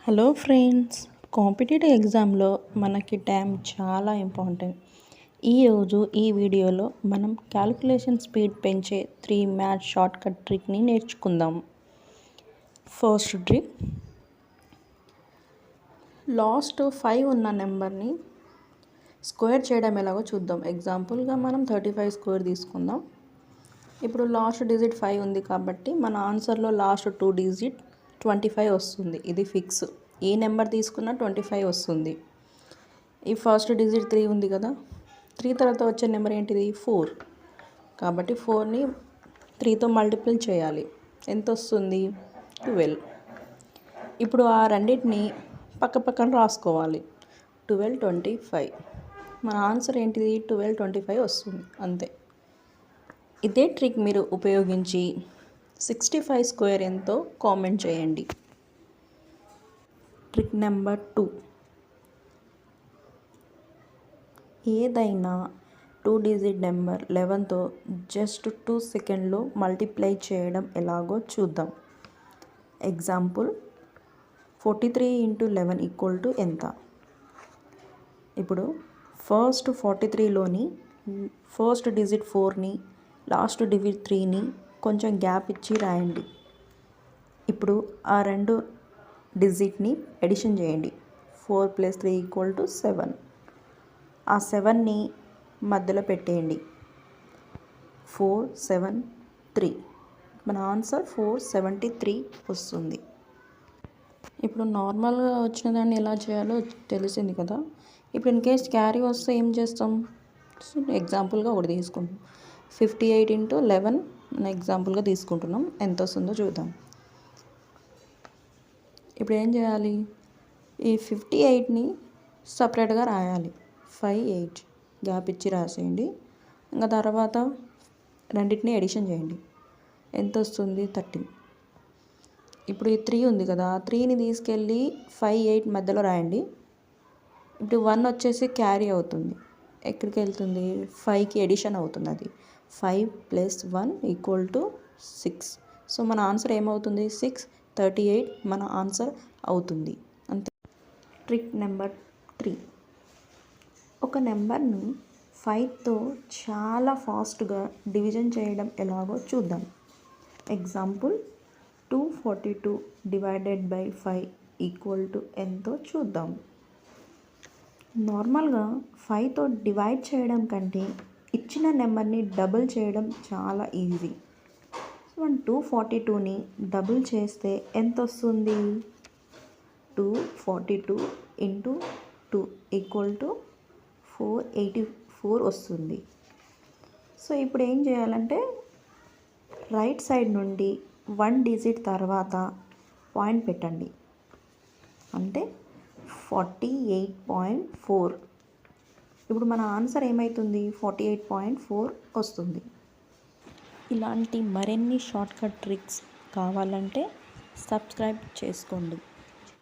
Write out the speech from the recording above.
Hello friends, competitive ఎగ్జామ్లో మనకి time చాలా ఇంపార్టెంట్. ఈరోజు ఈ వీడియోలో మనం క్యాలిక్యులేషన్ స్పీడ్ పెంచే 3 మ్యాథ్స్ షార్ట్కట్ ట్రిక్ని నేర్చుకుందాం. ఫస్ట్ ట్రిక్, లాస్ట్ 5 ఉన్న నెంబర్ని స్క్వేర్ చేయడం ఎలాగో చూద్దాం. ఎగ్జాంపుల్గా మనం 35 స్క్వేర్ తీసుకుందాం. ఇప్పుడు లాస్ట్ డిజిట్ 5 ఉంది కాబట్టి మన ఆన్సర్లో లాస్ట్ 2 డిజిట్ 25 వస్తుంది. ఇది ఫిక్స్. ఏ నెంబర్ తీసుకున్నా 25 వస్తుంది. ఈ ఫస్ట్ డిజిట్ 3 ఉంది కదా, 3 తర్వాత వచ్చే నెంబర్ ఏంటిది? 4. కాబట్టి 4ని 3తో మల్టిపుల్ చేయాలి. ఎంత వస్తుంది? 12. ఇప్పుడు ఆ రెండింటిని పక్కన రాసుకోవాలి. 12, 25. మన ఆన్సర్ ఏంటిది? 12, 25 వస్తుంది. అంతే. ఇదే ట్రిక్ మీరు ఉపయోగించి 65 స్క్వేర్ ఎంతో కామెంట్ చేయండి. ట్రిక్ నెంబర్ 2, ఏదైనా 2 డిజిట్ నెంబర్ 11తో జస్ట్ 2 సెకండ్లో మల్టిప్లై చేయడం ఎలాగో చూద్దాం. ఎగ్జాంపుల్, 43 × 11 ఎంత? ఇప్పుడు ఫస్ట్ 43లోని ఫస్ట్ డిజిట్ 4ని, లాస్ట్ డిజిట్ 3ని కొంచెం గ్యాప్ ఇచ్చి రాయండి. ఇప్పుడు ఆ రెండు డిజిట్ని ఎడిషన్ చేయండి. 4 + 3 = 7. ఆ 7ని మధ్యలో పెట్టేయండి. 4, 7, 3. మన ఆన్సర్ 473 వస్తుంది. ఇప్పుడు నార్మల్గా వచ్చిన దాన్ని ఎలా చేయాలో తెలిసింది కదా. ఇప్పుడు ఇన్ కేస్ క్యారీ వస్తే ఏం చేస్తాం? ఎగ్జాంపుల్గా ఒకటి తీసుకుంటాం. 58 × 11 మన ఎగ్జాంపుల్గా తీసుకుంటున్నాం. ఎంత వస్తుందో చూద్దాం. ఇప్పుడు ఏం చేయాలి? ఈ 58ని సపరేట్గా రాయాలి. 5, 8 గ్యాప్ ఇచ్చి రాసేయండి. ఇంకా తర్వాత రెండింటిని ఎడిషన్ చేయండి. ఎంత వస్తుంది? 13. ఇప్పుడు ఈ 3 ఉంది కదా, 3ని తీసుకెళ్ళి 5, 8 మధ్యలో రాయండి. ఇప్పుడు 1 వచ్చేసి క్యారీ అవుతుంది. ఎక్కడికి వెళ్తుంది? 5కి ఎడిషన్ అవుతుంది. అది 5 + 1 = 6. సో మన ఆన్సర్ ఏమవుతుంది? 638 మన ఆన్సర్ అవుతుంది. అంతే. ట్రిక్ నెంబర్ 3, ఒక నెంబర్ని 5తో చాలా ఫాస్ట్గా డివిజన్ చేయడం ఎలాగో చూద్దాం. ఎగ్జాంపుల్, 242 / 5 ఎంతో చూద్దాం. నార్మల్గా 5తో డివైడ్ చేయడం కంటే ఇచ్చిన నెంబర్ని డబుల్ చేయడం చాలా ఈజీ. సో 242ని డబుల్ చేస్తే ఎంత వస్తుంది? 242 × 2 = 484 వస్తుంది. సో ఇప్పుడు ఏం చేయాలంటే రైట్ సైడ్ నుండి 1 డిజిట్ తర్వాత పాయింట్ పెట్టండి. అంటే 48.4. ఇప్పుడు మన ఆన్సర్ ఏమవుతుంది? 48.4 వస్తుంది. ఇలాంటి మరిన్ని షార్ట్కట్ ట్రిక్స్ కావాలంటే సబ్స్క్రైబ్ చేసుకోండి.